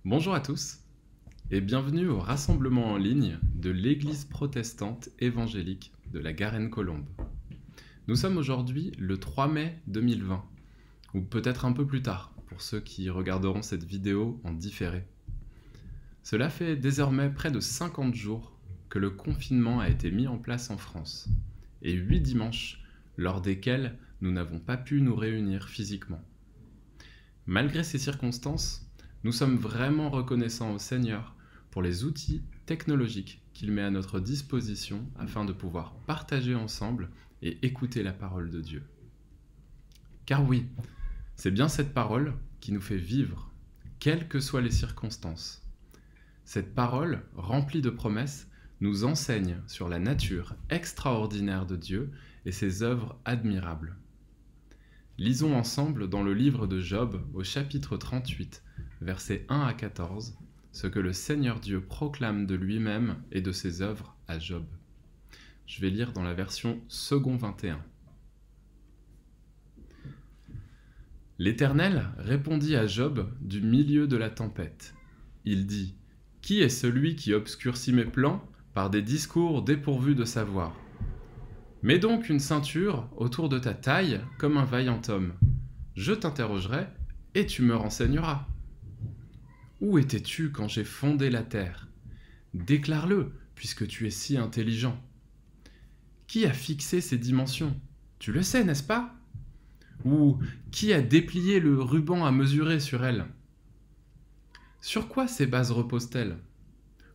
Bonjour à tous et bienvenue au rassemblement en ligne de l'Église protestante évangélique de la Garenne-Colombes. Nous sommes aujourd'hui le 3 mai 2020, ou peut-être un peu plus tard pour ceux qui regarderont cette vidéo en différé. Cela fait désormais près de 50 jours que le confinement a été mis en place en France, et 8 dimanches lors desquels nous n'avons pas pu nous réunir physiquement. Malgré ces circonstances, nous sommes vraiment reconnaissants au Seigneur pour les outils technologiques qu'il met à notre disposition afin de pouvoir partager ensemble et écouter la parole de Dieu. Car oui, c'est bien cette parole qui nous fait vivre, quelles que soient les circonstances. Cette parole, remplie de promesses, nous enseigne sur la nature extraordinaire de Dieu et ses œuvres admirables. Lisons ensemble dans le livre de Job au chapitre 38, versets 1 à 14, ce que le Seigneur Dieu proclame de lui-même et de ses œuvres à Job. Je vais lire dans la version second 21. L'Éternel répondit à Job du milieu de la tempête. Il dit : « Qui est celui qui obscurcit mes plans par des discours dépourvus de savoir ? Mets donc une ceinture autour de ta taille comme un vaillant homme. Je t'interrogerai et tu me renseigneras. Où étais-tu quand j'ai fondé la terre ? Déclare-le, puisque tu es si intelligent. Qui a fixé ces dimensions ? Tu le sais, n'est-ce pas ? Ou qui a déplié le ruban à mesurer sur elles ? Sur quoi ces bases reposent-elles ?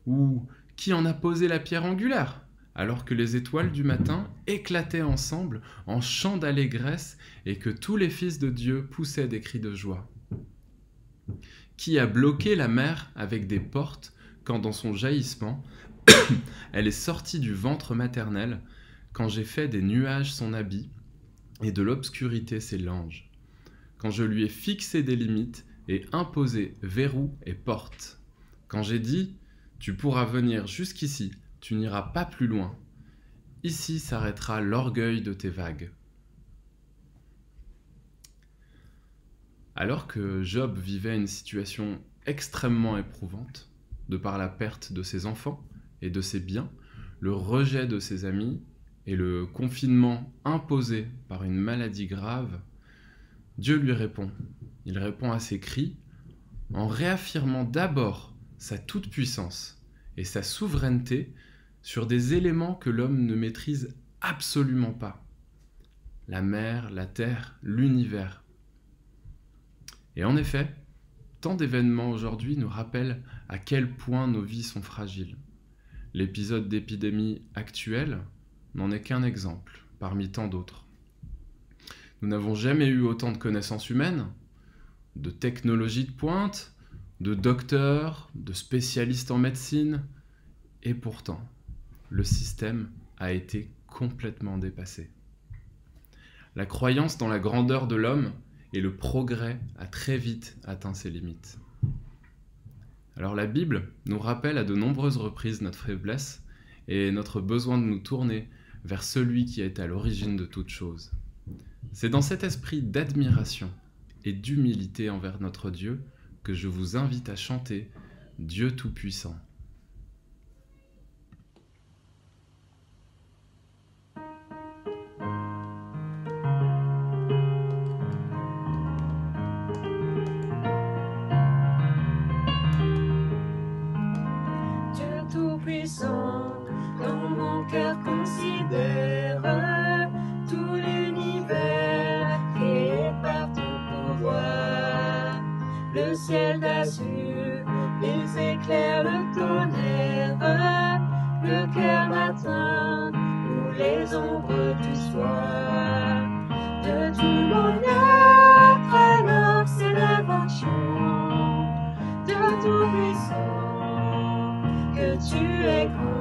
Ou qui en a posé la pierre angulaire ? Alors que les étoiles du matin éclataient ensemble en chants d'allégresse et que tous les fils de Dieu poussaient des cris de joie. Qui a bloqué la mer avec des portes quand dans son jaillissement, elle est sortie du ventre maternel, quand j'ai fait des nuages son habit et de l'obscurité ses langes, quand je lui ai fixé des limites et imposé verrous et portes, quand j'ai dit « Tu pourras venir jusqu'ici, tu n'iras pas plus loin. Ici s'arrêtera l'orgueil de tes vagues. » Alors que Job vivait une situation extrêmement éprouvante, de par la perte de ses enfants et de ses biens, le rejet de ses amis et le confinement imposé par une maladie grave, Dieu lui répond. Il répond à ses cris en réaffirmant d'abord sa toute-puissance et sa souveraineté sur des éléments que l'homme ne maîtrise absolument pas. La mer, la terre, l'univers. Et en effet, tant d'événements aujourd'hui nous rappellent à quel point nos vies sont fragiles. L'épisode d'épidémie actuel n'en est qu'un exemple, parmi tant d'autres. Nous n'avons jamais eu autant de connaissances humaines, de technologies de pointe, de docteurs, de spécialistes en médecine, et pourtant, le système a été complètement dépassé. La croyance dans la grandeur de l'homme et le progrès a très vite atteint ses limites. Alors la Bible nous rappelle à de nombreuses reprises notre faiblesse et notre besoin de nous tourner vers celui qui est à l'origine de toutes choses. C'est dans cet esprit d'admiration et d'humilité envers notre Dieu que je vous invite à chanter Dieu Tout-Puissant. Quand mon cœur considère tout l'univers créé par ton pouvoir, le ciel d'azur, les éclairs, le tonnerre, le clair matin ou les ombres du soir, de tout mon être alors s'élève un chant de tout puissant, que tu es grand,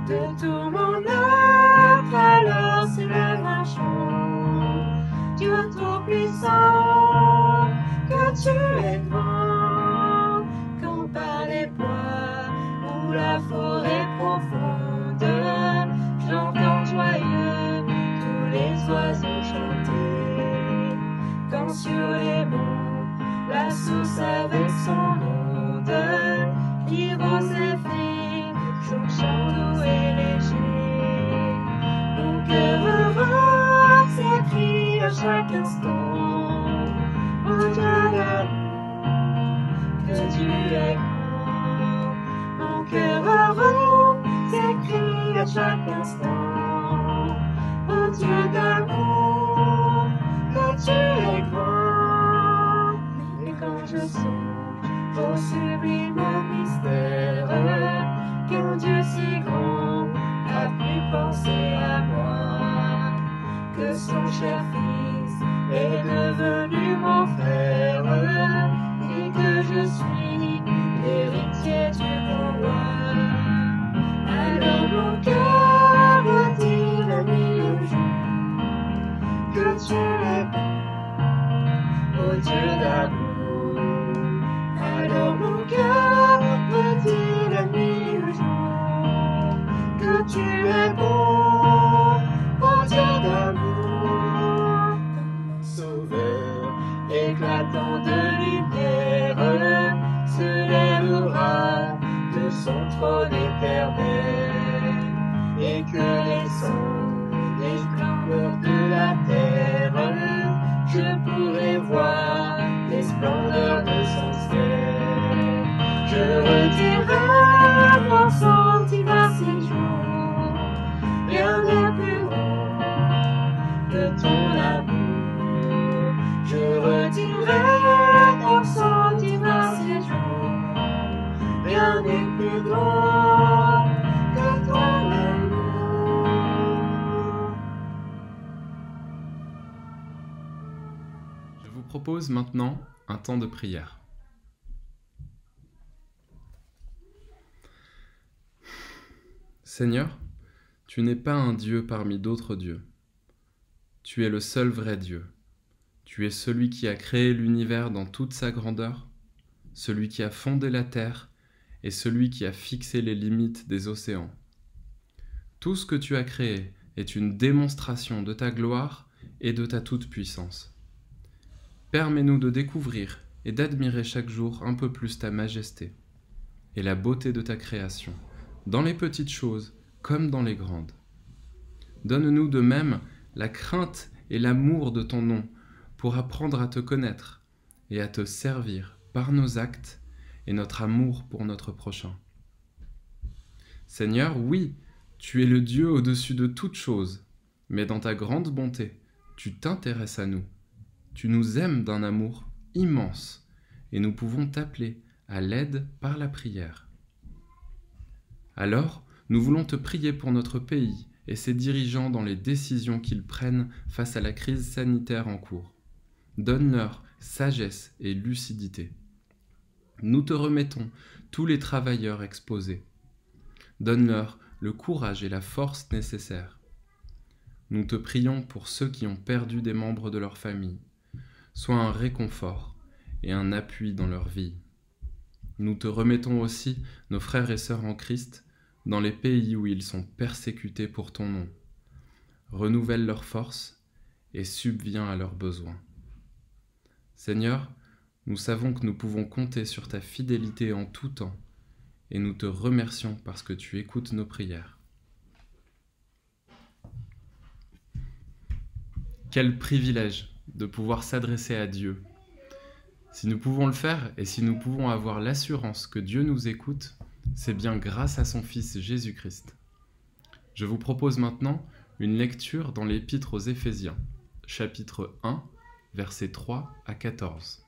de tout mon être alors s'élève un chant, Dieu tout-puissant, que tu es grand, quand par les bois ou la forêt profonde, j'entends joyeux tous les oiseaux chanter, quand sur les monts la la source avec son onde, qui rose et fille, son chant doux et léger. Mon cœur heureux s'écrie à chaque instant, oh Dieu d'amour, que tu es grand. Mon cœur heureux s'écrie à chaque instant, oh Dieu d'amour, que tu es grand. Mais quand je songe au sublime mystère, qu'un Dieu si grand a pu penser à moi, que son cher Fils est devenu mon frère, et que je suis l'héritier du bon roi. Alors mon cœur redit la nuit le jour, que tu es bon, ô Dieu d'amour. Alors mon cœur redit la nuit le jour, que tu es bon, ô Dieu d'amour. Sauveur, éclatant de lumière, se lèvera de son trône éternel, et que les sons, les splendeurs de la terre, je pourrai voir les splendeurs de son ciel. Je redirai mon sentiment si jour, rien n'est plus grand que ton amour. Je redirai mon sentiment si jour, rien n'est plus grand que ton amour. Je vous propose maintenant un temps de prière. Seigneur, tu n'es pas un Dieu parmi d'autres dieux. Tu es le seul vrai Dieu. Tu es celui qui a créé l'univers dans toute sa grandeur, celui qui a fondé la terre et celui qui a fixé les limites des océans. Tout ce que tu as créé est une démonstration de ta gloire et de ta toute-puissance. Permets-nous de découvrir et d'admirer chaque jour un peu plus ta majesté et la beauté de ta création, dans les petites choses comme dans les grandes. Donne-nous de même la crainte et l'amour de ton nom pour apprendre à te connaître et à te servir par nos actes et notre amour pour notre prochain. Seigneur, oui, tu es le Dieu au-dessus de toutes choses, mais dans ta grande bonté, tu t'intéresses à nous. Tu nous aimes d'un amour immense et nous pouvons t'appeler à l'aide par la prière. Alors, nous voulons te prier pour notre pays et ses dirigeants dans les décisions qu'ils prennent face à la crise sanitaire en cours. Donne-leur sagesse et lucidité. Nous te remettons tous les travailleurs exposés. Donne-leur le courage et la force nécessaires. Nous te prions pour ceux qui ont perdu des membres de leur famille. Sois un réconfort et un appui dans leur vie. Nous te remettons aussi nos frères et sœurs en Christ dans les pays où ils sont persécutés pour ton nom. Renouvelle leur force et subviens à leurs besoins. Seigneur, nous savons que nous pouvons compter sur ta fidélité en tout temps et nous te remercions parce que tu écoutes nos prières. Quel privilège de pouvoir s'adresser à Dieu. Si nous pouvons le faire et si nous pouvons avoir l'assurance que Dieu nous écoute, c'est bien grâce à son Fils Jésus-Christ. Je vous propose maintenant une lecture dans l'Épître aux Éphésiens, chapitre 1, versets 3 à 14.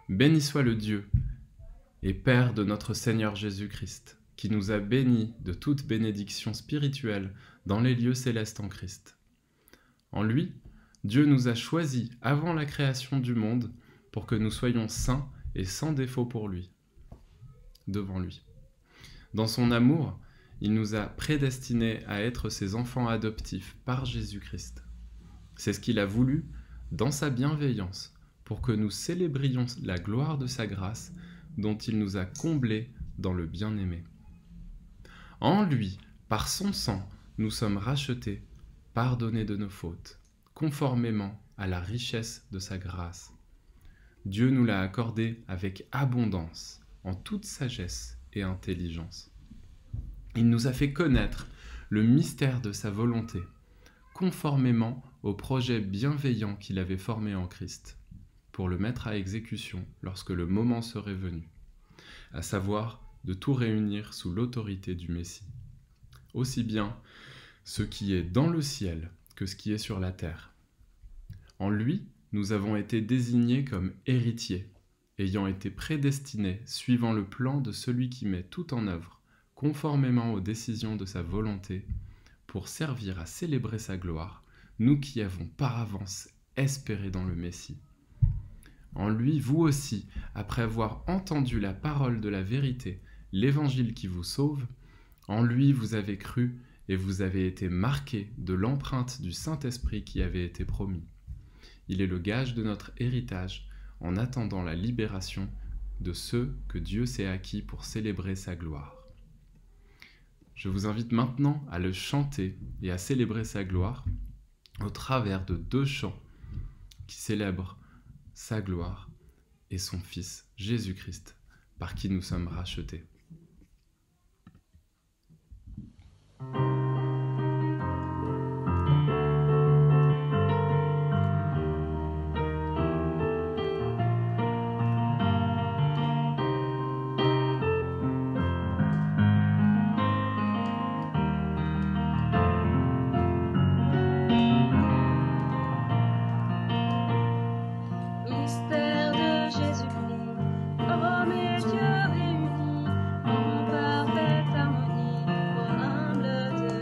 Béni soit le Dieu et Père de notre Seigneur Jésus-Christ, qui nous a bénis de toute bénédiction spirituelle dans les lieux célestes en Christ. En lui, Dieu nous a choisis avant la création du monde pour que nous soyons saints et sans défaut pour lui, devant lui. Dans son amour, il nous a prédestinés à être ses enfants adoptifs par Jésus-Christ. C'est ce qu'il a voulu dans sa bienveillance pour que nous célébrions la gloire de sa grâce dont il nous a comblés dans le bien-aimé. En lui, par son sang, nous sommes rachetés, pardonnés de nos fautes, conformément à la richesse de sa grâce. Dieu nous l'a accordé avec abondance, en toute sagesse et intelligence. Il nous a fait connaître le mystère de sa volonté, conformément au projet bienveillant qu'il avait formé en Christ, pour le mettre à exécution lorsque le moment serait venu, à savoir de tout réunir sous l'autorité du Messie, aussi bien ce qui est dans le ciel que ce qui est sur la terre. En lui, nous avons été désignés comme héritiers, ayant été prédestinés suivant le plan de celui qui met tout en œuvre, conformément aux décisions de sa volonté, pour servir à célébrer sa gloire, nous qui avons par avance espéré dans le Messie. En lui, vous aussi, après avoir entendu la parole de la vérité, l'évangile qui vous sauve, en lui vous avez cru et vous avez été marqués de l'empreinte du Saint-Esprit qui avait été promis. Il est le gage de notre héritage en attendant la libération de ceux que Dieu s'est acquis pour célébrer sa gloire. Je vous invite maintenant à le chanter et à célébrer sa gloire au travers de 2 chants qui célèbrent sa gloire et son Fils Jésus-Christ, par qui nous sommes rachetés. Mystère de Jésus-Christ, homme et Dieu réunis en parfaite harmonie, foi humble de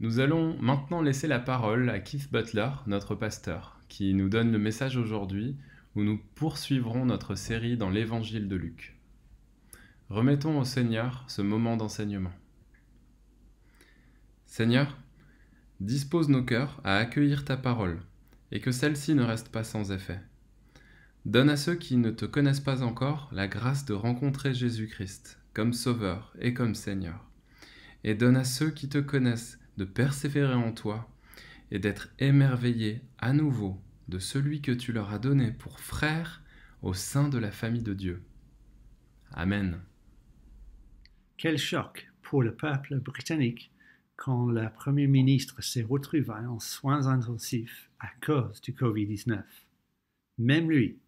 Nous allons maintenant laisser la parole à Keith Butler, notre pasteur, qui nous donne le message aujourd'hui où nous poursuivrons notre série dans l'évangile de Luc. Remettons au Seigneur ce moment d'enseignement. Seigneur, dispose nos cœurs à accueillir ta parole et que celle-ci ne reste pas sans effet. Donne à ceux qui ne te connaissent pas encore la grâce de rencontrer Jésus-Christ comme Sauveur et comme Seigneur. Et donne à ceux qui te connaissent de persévérer en toi et d'être émerveillés à nouveau de celui que tu leur as donné pour frère au sein de la famille de Dieu. Amen. Quel choc pour le peuple britannique quand le Premier ministre s'est retrouvé en soins intensifs à cause du Covid-19. Même lui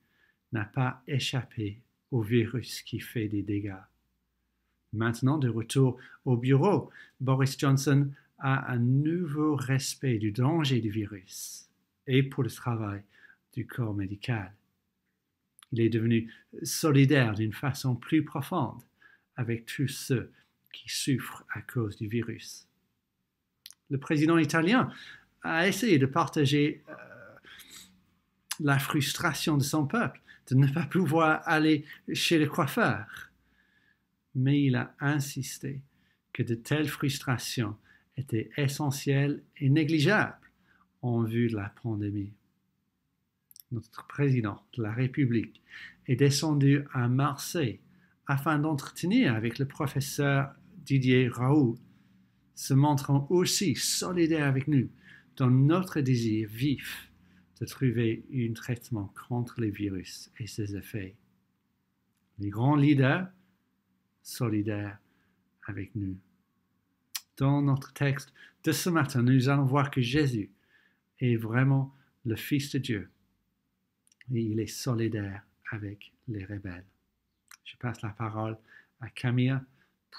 n'a pas échappé au virus qui fait des dégâts. Maintenant, de retour au bureau, Boris Johnson a un nouveau respect du danger du virus et pour le travail du corps médical. Il est devenu solidaire d'une façon plus profonde avec tous ceux qui souffrent à cause du virus. Le président italien a essayé de partager la frustration de son peuple de ne pas pouvoir aller chez le coiffeur. Mais il a insisté que de telles frustrations étaient essentielles et négligeables en vue de la pandémie. Notre président de la République est descendu à Marseille afin d'entretenir avec le professeur Didier Raoult, se montrant aussi solidaire avec nous dans notre désir vif de trouver un traitement contre le virus et ses effets. Les grands leaders solidaires avec nous. Dans notre texte de ce matin, nous allons voir que Jésus est vraiment le Fils de Dieu et il est solidaire avec les rebelles. Je passe la parole à Camille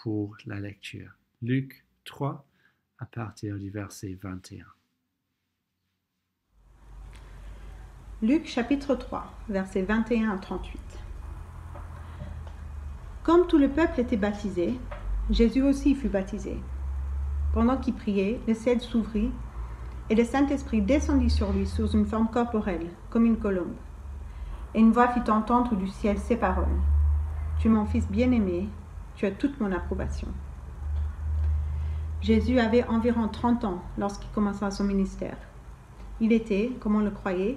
pour la lecture. Luc 3, à partir du verset 21. Luc chapitre 3, versets 21 à 38. Comme tout le peuple était baptisé, Jésus aussi fut baptisé. Pendant qu'il priait, le ciel s'ouvrit et le Saint-Esprit descendit sur lui sous une forme corporelle, comme une colombe. Et une voix fit entendre du ciel ces paroles. « Tu es mon Fils bien-aimé, tu as toute mon approbation. » Jésus avait environ 30 ans lorsqu'il commença son ministère. Il était, comme on le croyait,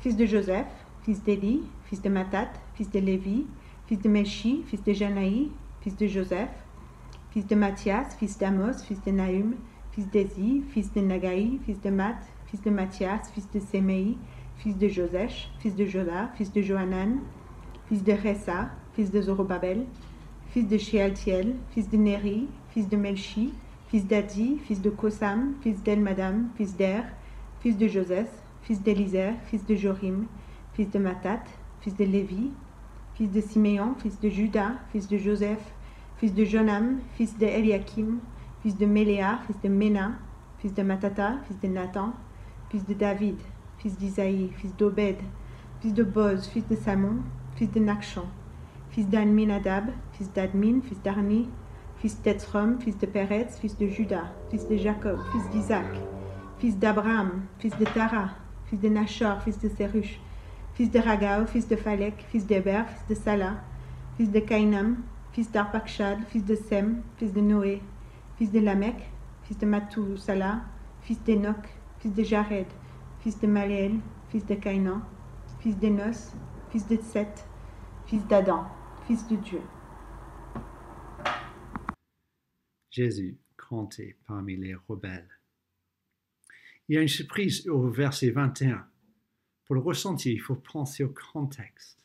fils de Joseph, fils d'Élie, fils de Mattat, fils de Lévi, fils de Melchi, fils de Janaï, fils de Joseph, fils de Matthias, fils d'Amos, fils de Nahum, fils d'Ézi, fils de Nagaï, fils de Matt, fils de Matthias, fils de Séméi, fils de Josèche, fils de Joda, fils de Johanan, fils de Ressa, fils de Zorobabel, fils de Shealtiel, fils de Néri, fils de Melchi, fils d'Adi, fils de Kosam, fils d'Elmadam, fils d'Er, fils de Josès, fils d'Éliser, fils de Jorim, fils de Mattat, fils de Lévi, fils de Siméon, fils de Juda, fils de Joseph, fils de Jonam, fils de Eliakim, fils de Méléa, fils de Ména, fils de Matata, fils de Nathan, fils de David, fils d'Isaïe, fils d'Obed, fils de Boz, fils de Samon, fils de Nakshon, fils d'Amminadab, fils d'Admin, fils d'Arni, fils d'Etzrom, fils de Péretz, fils de Juda, fils de Jacob, fils d'Isaac, fils d'Abraham, fils de Tara, fils de Nachor, fils de Séruch, fils de Ragao, fils de Phalek, fils d'Héber, fils de Sala, fils de Caïnam, fils d'Arpachshad, fils de Sem, fils de Noé, fils de Lamech, fils de Mathusala, fils d'Enoch, fils de Jared, fils de Maléel, fils de Caïnan, fils d'Enos, fils de Seth, fils d'Adam, fils de Dieu. Jésus compté parmi les rebelles. Il y a une surprise au verset 21. Pour le ressentir, il faut penser au contexte.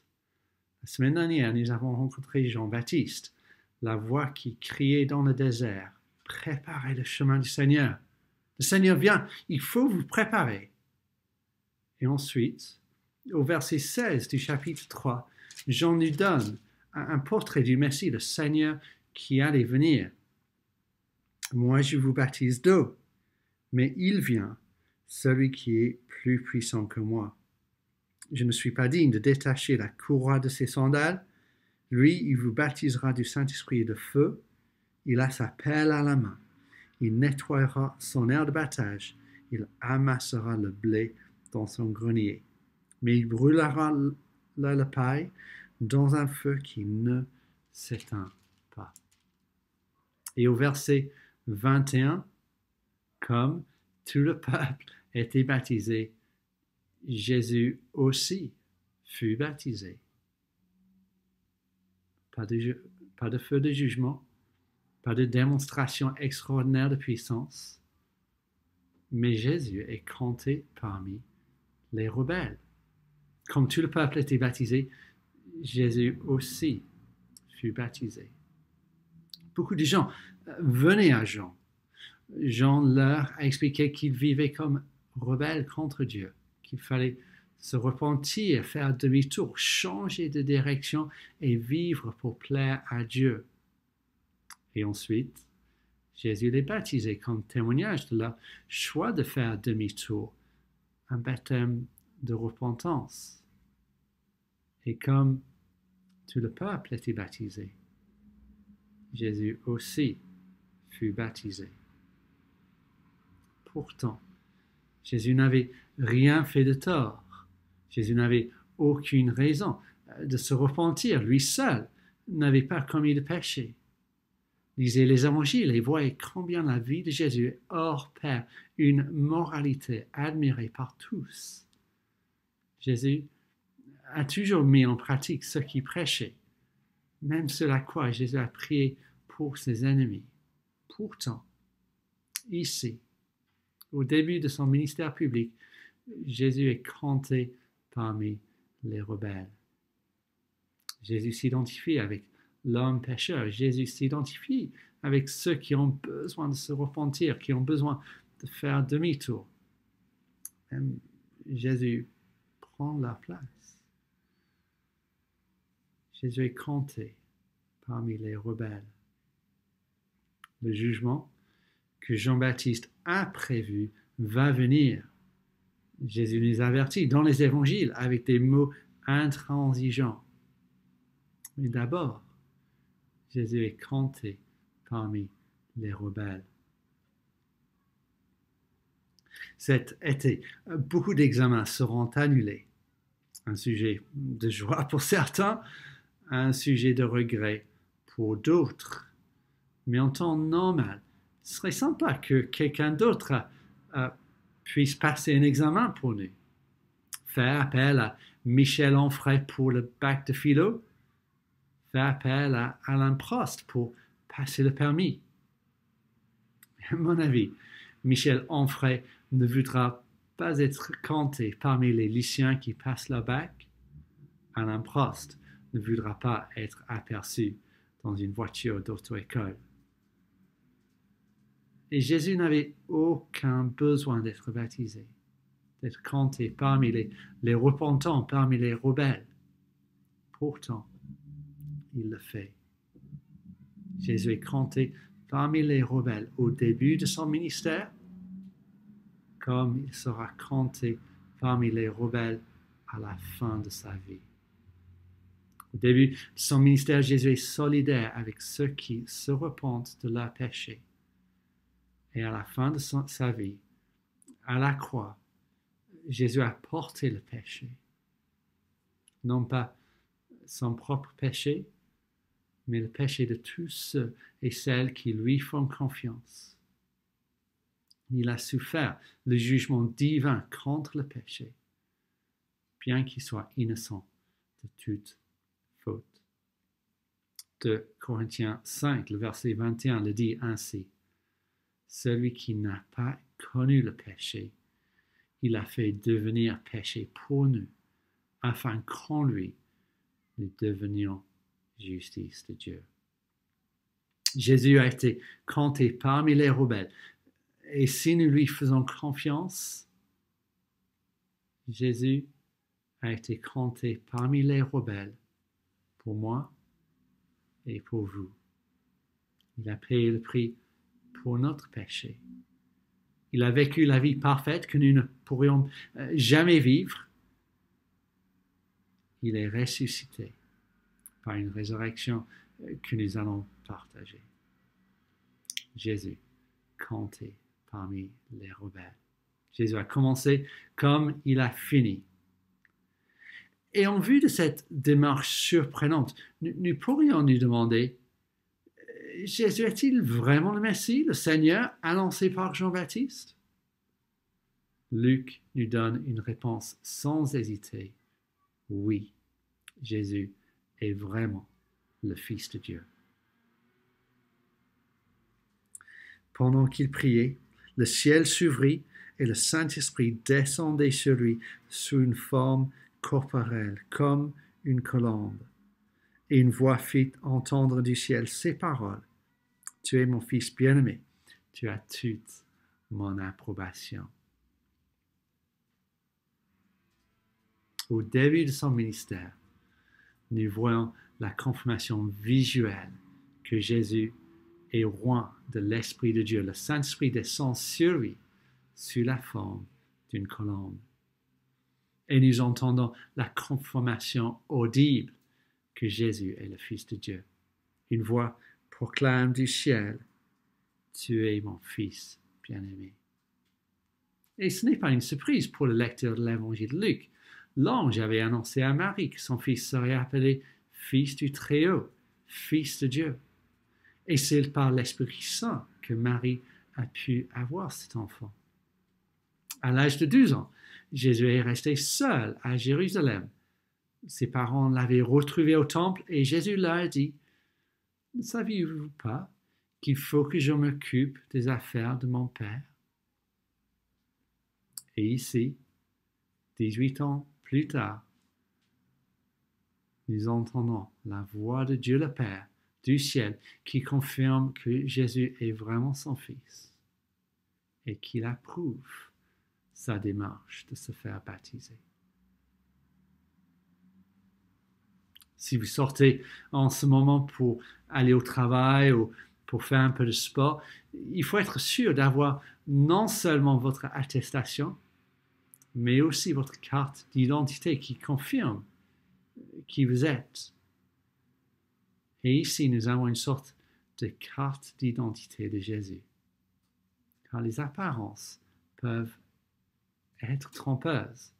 La semaine dernière, nous avons rencontré Jean-Baptiste, la voix qui criait dans le désert, « Préparez le chemin du Seigneur. Le Seigneur vient, il faut vous préparer. » Et ensuite, au verset 16 du chapitre 3, Jean nous donne un portrait du Messie, le Seigneur qui allait venir. « Moi, je vous baptise d'eau, mais il vient, celui qui est plus puissant que moi. Je ne suis pas digne de détacher la courroie de ses sandales. Lui, il vous baptisera du Saint-Esprit et de feu. Il a sa pelle à la main. Il nettoiera son aire de battage. Il amassera le blé dans son grenier. Mais il brûlera la paille dans un feu qui ne s'éteint pas. Et au verset 21, comme tout le peuple était baptisé, Jésus aussi fut baptisé. Pas de feu de jugement, pas de démonstration extraordinaire de puissance, mais Jésus est compté parmi les rebelles. Comme tout le peuple était baptisé, Jésus aussi fut baptisé. Beaucoup de gens venaient à Jean. Jean leur a expliqué qu'ils vivaient comme rebelles contre Dieu, qu'il fallait se repentir, faire demi-tour, changer de direction et vivre pour plaire à Dieu. Et ensuite, Jésus les baptisait comme témoignage de leur choix de faire demi-tour, un baptême de repentance. Et comme tout le peuple était baptisé, Jésus aussi fut baptisé. Pourtant, Jésus n'avait rien fait de tort. Jésus n'avait aucune raison de se repentir. Lui seul n'avait pas commis de péché. Lisez les évangiles et voyez combien la vie de Jésus est hors pair, une moralité admirée par tous. Jésus a toujours mis en pratique ce qu'il prêchait, même sur la croix. Jésus a prié pour ses ennemis. Pourtant, ici, au début de son ministère public, Jésus est compté parmi les rebelles. Jésus s'identifie avec l'homme pécheur. Jésus s'identifie avec ceux qui ont besoin de se repentir, qui ont besoin de faire demi-tour. Même Jésus prend leur place. Jésus est compté parmi les rebelles. Le jugement que Jean-Baptiste a prévu va venir. Jésus nous avertit dans les évangiles avec des mots intransigeants. Mais d'abord, Jésus est compté parmi les rebelles. Cet été, beaucoup d'examens seront annulés. Un sujet de joie pour certains, un sujet de regret pour d'autres. Mais en temps normal, ce serait sympa que quelqu'un d'autre puisse passer un examen pour nous. Faire appel à Michel Onfray pour le bac de philo. Faire appel à Alain Prost pour passer le permis. À mon avis, Michel Onfray ne voudra pas être compté parmi les lycéens qui passent leur bac. Alain Prost ne voudra pas être aperçu dans une voiture d'auto-école. Et Jésus n'avait aucun besoin d'être baptisé, d'être compté parmi les repentants, parmi les rebelles. Pourtant, il le fait. Jésus est compté parmi les rebelles au début de son ministère, comme il sera compté parmi les rebelles à la fin de sa vie. Au début de son ministère, Jésus est solidaire avec ceux qui se repentent de leurs péchés. Et à la fin de sa vie, à la croix, Jésus a porté le péché. Non pas son propre péché, mais le péché de tous ceux et celles qui lui font confiance. Il a souffert le jugement divin contre le péché, bien qu'il soit innocent de toute faute. 2 Corinthiens 5, le verset 21 le dit ainsi. Celui qui n'a pas connu le péché, il a fait devenir péché pour nous, afin qu'en lui, nous devenions justice de Dieu. Jésus a été compté parmi les rebelles. Et si nous lui faisons confiance, Jésus a été compté parmi les rebelles pour moi et pour vous. Il a payé le prix pour notre péché. Il a vécu la vie parfaite que nous ne pourrions jamais vivre. Il est ressuscité par une résurrection que nous allons partager. Jésus compté parmi les rebelles. Jésus a commencé comme il a fini. Et en vue de cette démarche surprenante, nous pourrions nous demander, Jésus est-il vraiment le Messie, le Seigneur annoncé par Jean-Baptiste? Luc nous donne une réponse sans hésiter. Oui, Jésus est vraiment le Fils de Dieu. Pendant qu'il priait, le ciel s'ouvrit et le Saint-Esprit descendait sur lui sous une forme corporelle, comme une colombe. Et une voix fit entendre du ciel ces paroles. Tu es mon Fils bien-aimé, tu as toute mon approbation. Au début de son ministère, nous voyons la confirmation visuelle que Jésus est roi de l'Esprit de Dieu. Le Saint-Esprit descend sur lui sous la forme d'une colombe. Et nous entendons la confirmation audible que Jésus est le Fils de Dieu. Une voix proclame du ciel, « Tu es mon Fils bien-aimé ». Et ce n'est pas une surprise pour le lecteur de l'Évangile de Luc. L'ange avait annoncé à Marie que son fils serait appelé Fils du Très-Haut, Fils de Dieu. Et c'est par l'Esprit Saint que Marie a pu avoir cet enfant. À l'âge de 12 ans, Jésus est resté seul à Jérusalem. Ses parents l'avaient retrouvé au temple et Jésus leur a dit, « Ne saviez-vous pas qu'il faut que je m'occupe des affaires de mon Père ?» Et ici, 18 ans plus tard, nous entendons la voix de Dieu le Père du ciel qui confirme que Jésus est vraiment son Fils et qu'il approuve sa démarche de se faire baptiser. Si vous sortez en ce moment pour aller au travail ou pour faire un peu de sport, il faut être sûr d'avoir non seulement votre attestation, mais aussi votre carte d'identité qui confirme qui vous êtes. Et ici, nous avons une sorte de carte d'identité de Jésus. Car les apparences peuvent être trompeuses.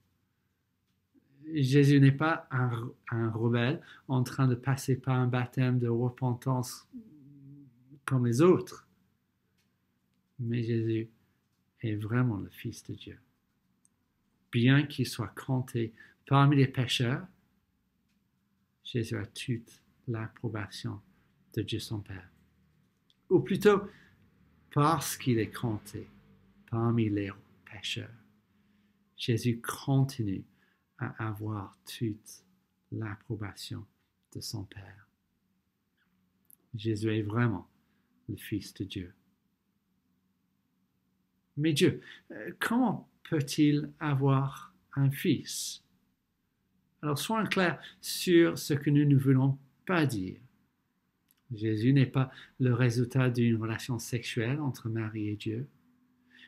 Jésus n'est pas un rebelle en train de passer par un baptême de repentance comme les autres. Mais Jésus est vraiment le Fils de Dieu. Bien qu'il soit compté parmi les pécheurs, Jésus a toute l'approbation de Dieu son Père. Ou plutôt, parce qu'il est compté parmi les pécheurs, Jésus continue à avoir toute l'approbation de son Père. Jésus est vraiment le Fils de Dieu. Mais Dieu, comment peut-il avoir un fils? Alors, soyons clairs sur ce que nous ne voulons pas dire. Jésus n'est pas le résultat d'une relation sexuelle entre Marie et Dieu.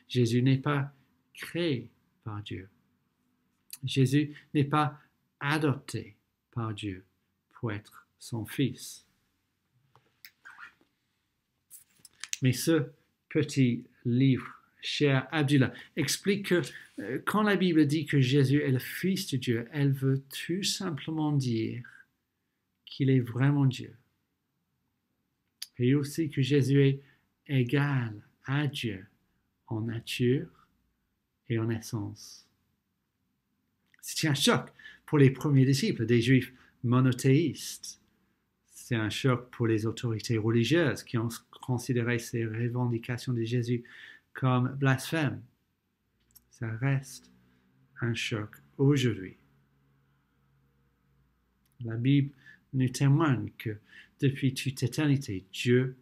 Jésus n'est pas créé par Dieu. Jésus n'est pas adopté par Dieu pour être son fils. Mais ce petit livre, cher Abdullah, explique que quand la Bible dit que Jésus est le Fils de Dieu, elle veut tout simplement dire qu'il est vraiment Dieu. Et aussi que Jésus est égal à Dieu en nature et en essence. C'est un choc pour les premiers disciples des Juifs monothéistes. C'est un choc pour les autorités religieuses qui ont considéré ces revendications de Jésus comme blasphème. Ça reste un choc aujourd'hui. La Bible nous témoigne que depuis toute éternité, Dieu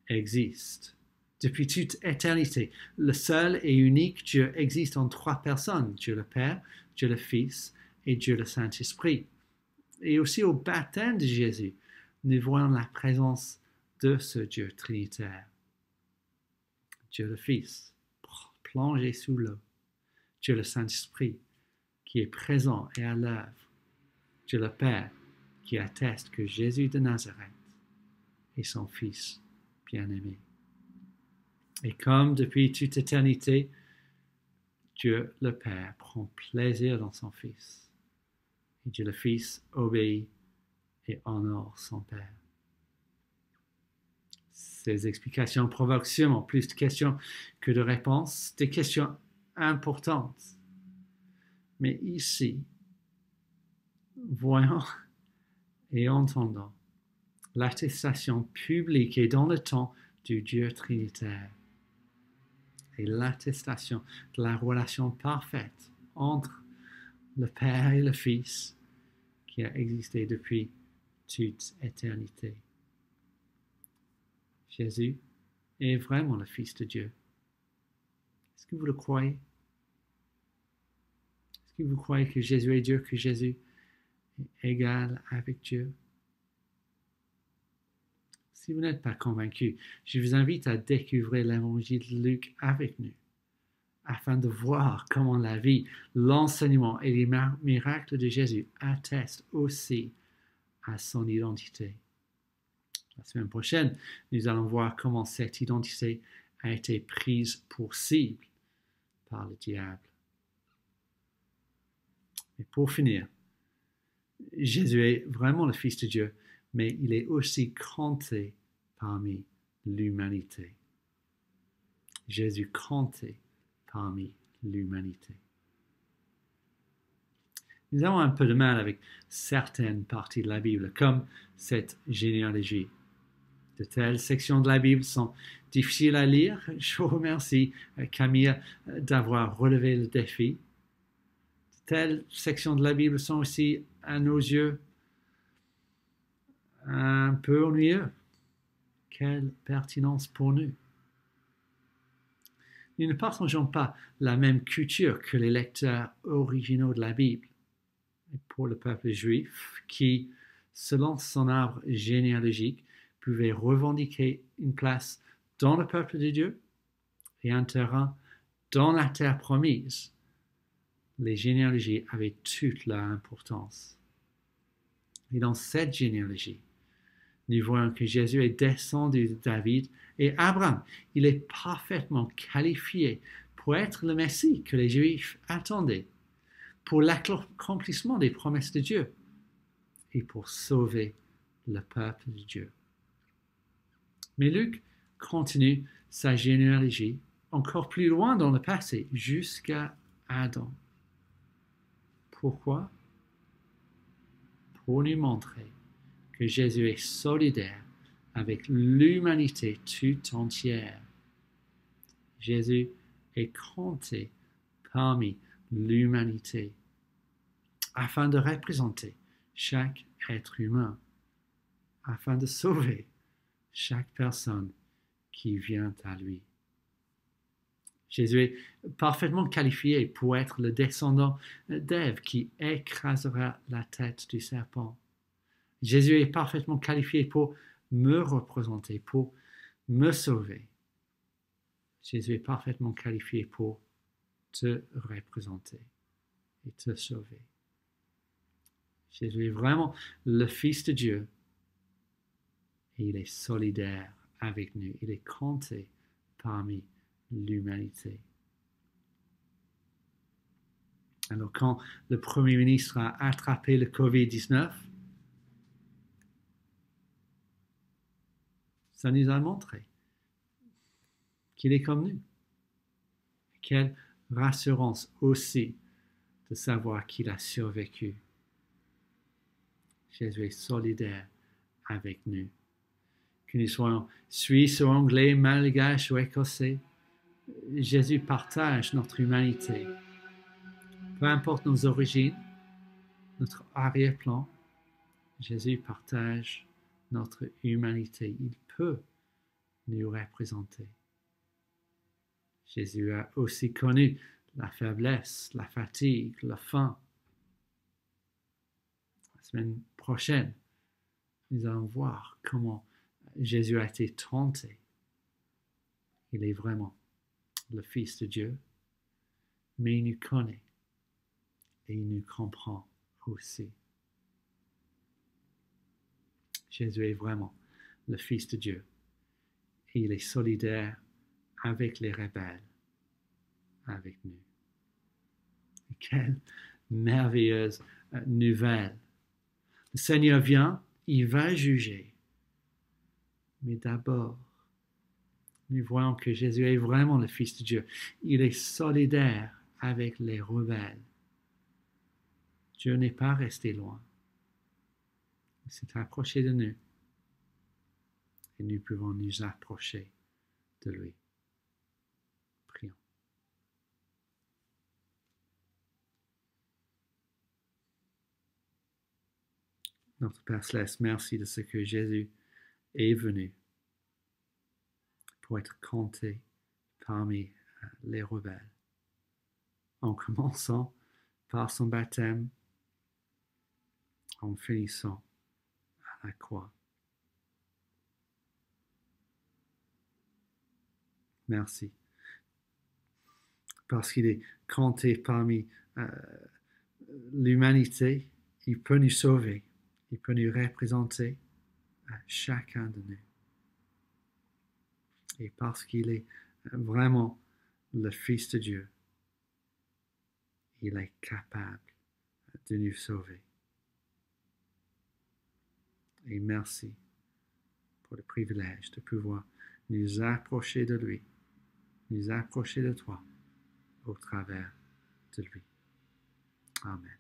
existe. Depuis toute éternité, le seul et unique Dieu existe en trois personnes, Dieu le Père, Dieu le Fils et Dieu le Saint-Esprit. Et aussi au baptême de Jésus, nous voyons la présence de ce Dieu trinitaire. Dieu le Fils, plongé sous l'eau. Dieu le Saint-Esprit, qui est présent et à l'œuvre. Dieu le Père, qui atteste que Jésus de Nazareth est son Fils bien-aimé. Et comme depuis toute éternité, Dieu le Père prend plaisir dans son Fils. Et Dieu le Fils obéit et honore son Père. Ces explications provoquent sûrement plus de questions que de réponses, des questions importantes. Mais ici, voyons et entendons l'attestation publique et dans le temps du Dieu trinitaire et l'attestation de la relation parfaite entre le Père et le Fils qui a existé depuis toute éternité. Jésus est vraiment le Fils de Dieu. Est-ce que vous le croyez? Est-ce que vous croyez que Jésus est Dieu, que Jésus est égal avec Dieu? Si vous n'êtes pas convaincu, je vous invite à découvrir l'évangile de Luc avec nous, afin de voir comment la vie, l'enseignement et les miracles de Jésus attestent aussi à son identité. La semaine prochaine, nous allons voir comment cette identité a été prise pour cible par le diable. Mais pour finir, Jésus est vraiment le Fils de Dieu, mais il est aussi compté parmi l'humanité. Jésus compté parmi l'humanité. Nous avons un peu de mal avec certaines parties de la Bible, comme cette généalogie. De telles sections de la Bible sont difficiles à lire. Je vous remercie, Camille, d'avoir relevé le défi. De telles sections de la Bible sont aussi, à nos yeux, un peu ennuyeux. Quelle pertinence pour nous. Nous ne partageons pas la même culture que les lecteurs originaux de la Bible. Et pour le peuple juif, qui, selon son arbre généalogique, pouvait revendiquer une place dans le peuple de Dieu et un terrain dans la terre promise, les généalogies avaient toute leur importance. Et dans cette généalogie, nous voyons que Jésus est descendu de David et Abraham. Il est parfaitement qualifié pour être le Messie que les Juifs attendaient, pour l'accomplissement des promesses de Dieu et pour sauver le peuple de Dieu. Mais Luc continue sa généalogie encore plus loin dans le passé, jusqu'à Adam. Pourquoi? Pour nous montrer que Jésus est solidaire avec l'humanité tout entière. Jésus est compté parmi l'humanité afin de représenter chaque être humain, afin de sauver chaque personne qui vient à lui. Jésus est parfaitement qualifié pour être le descendant d'Ève qui écrasera la tête du serpent. Jésus est parfaitement qualifié pour me représenter, pour me sauver. Jésus est parfaitement qualifié pour te représenter et te sauver. Jésus est vraiment le Fils de Dieu et il est solidaire avec nous. Il est compté parmi l'humanité. Alors quand le Premier ministre a attrapé le Covid-19, ça nous a montré qu'il est comme nous. Quelle rassurance aussi de savoir qu'il a survécu. Jésus est solidaire avec nous. Que nous soyons suisses ou anglais, malgaches ou écossais, Jésus partage notre humanité. Peu importe nos origines, notre arrière-plan, Jésus partage notre humanité. Il peut nous représenter. Jésus a aussi connu la faiblesse, la fatigue, la faim. La semaine prochaine, nous allons voir comment Jésus a été tenté. Il est vraiment le Fils de Dieu, mais il nous connaît et il nous comprend aussi. Jésus est vraiment le Fils de Dieu et il est solidaire avec les rebelles, avec nous. Et quelle merveilleuse nouvelle. Le Seigneur vient, il va juger. Mais d'abord, nous voyons que Jésus est vraiment le Fils de Dieu. Il est solidaire avec les rebelles. Dieu n'est pas resté loin. Il s'est approché de nous. Et nous pouvons nous approcher de lui. Prions. Notre Père Céleste, merci de ce que Jésus est venu pour être compté parmi les rebelles, en commençant par son baptême, en finissant à la croix. Merci. Parce qu'il est compté parmi l'humanité, il peut nous sauver, il peut nous représenter à chacun de nous. Et parce qu'il est vraiment le Fils de Dieu, il est capable de nous sauver. Et merci pour le privilège de pouvoir nous approcher de lui, nous approcher de toi au travers de lui. Amen.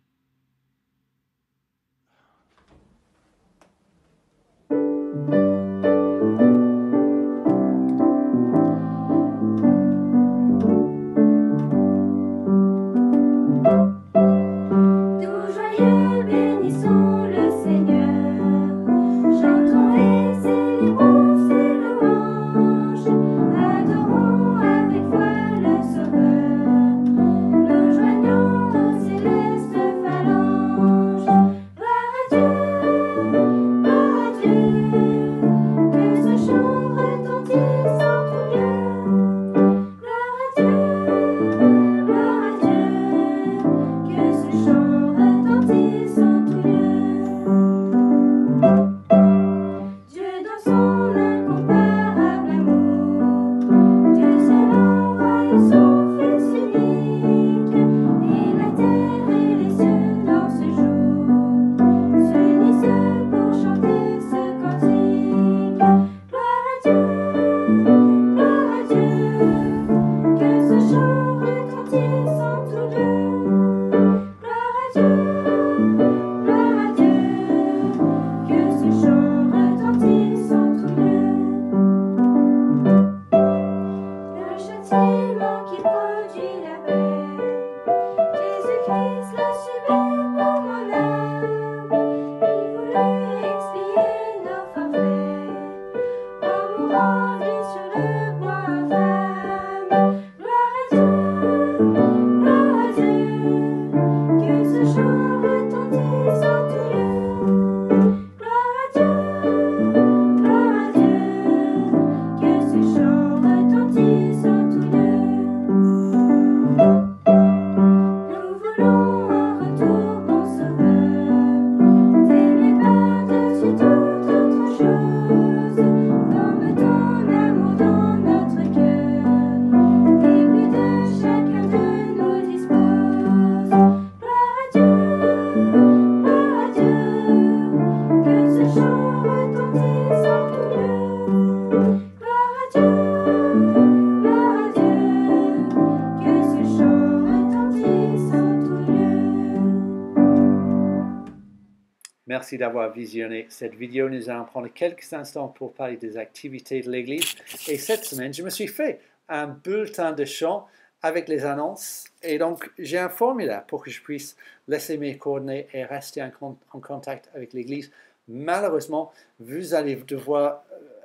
Merci d'avoir visionné cette vidéo. Nous allons prendre quelques instants pour parler des activités de l'Église. Et cette semaine, je me suis fait un bulletin de chant avec les annonces. Et donc, j'ai un formulaire pour que je puisse laisser mes coordonnées et rester en contact avec l'Église. Malheureusement, vous allez devoir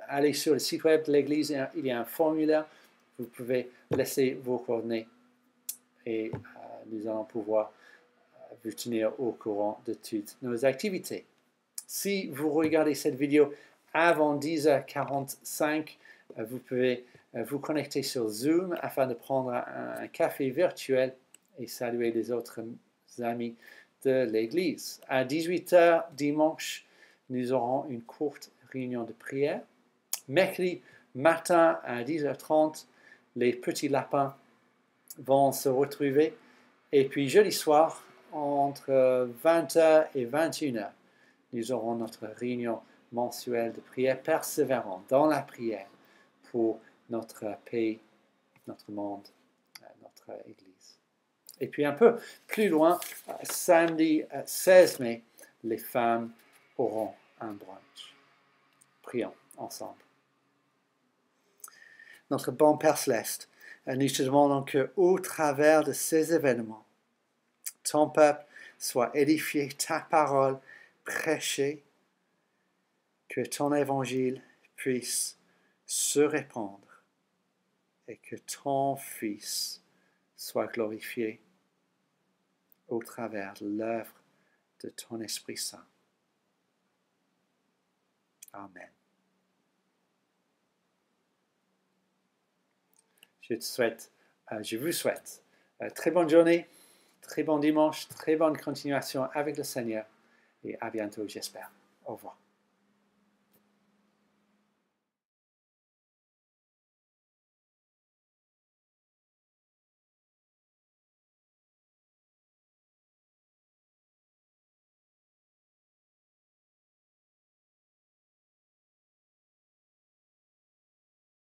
aller sur le site web de l'Église. Il y a un formulaire. Vous pouvez laisser vos coordonnées. Et nous allons pouvoir vous tenir au courant de toutes nos activités. Si vous regardez cette vidéo avant 10h45, vous pouvez vous connecter sur Zoom afin de prendre un café virtuel et saluer les autres amis de l'Église. À 18h dimanche, nous aurons une courte réunion de prière. Mercredi matin à 10h30, les petits lapins vont se retrouver. Et puis jeudi soir, entre 20h et 21h, nous aurons notre réunion mensuelle de prière, persévérant dans la prière pour notre pays, notre monde, notre Église. Et puis un peu plus loin, samedi 16 mai, les femmes auront un brunch. Prions ensemble. Notre bon Père Céleste, nous te demandons qu'au travers de ces événements, ton peuple soit édifié, ta parole prêchée, que ton évangile puisse se répandre et que ton Fils soit glorifié au travers de l'œuvre de ton Esprit Saint. Amen. Je vous souhaite très bonne journée, très bon dimanche, très bonne continuation avec le Seigneur et à bientôt, j'espère. Au revoir.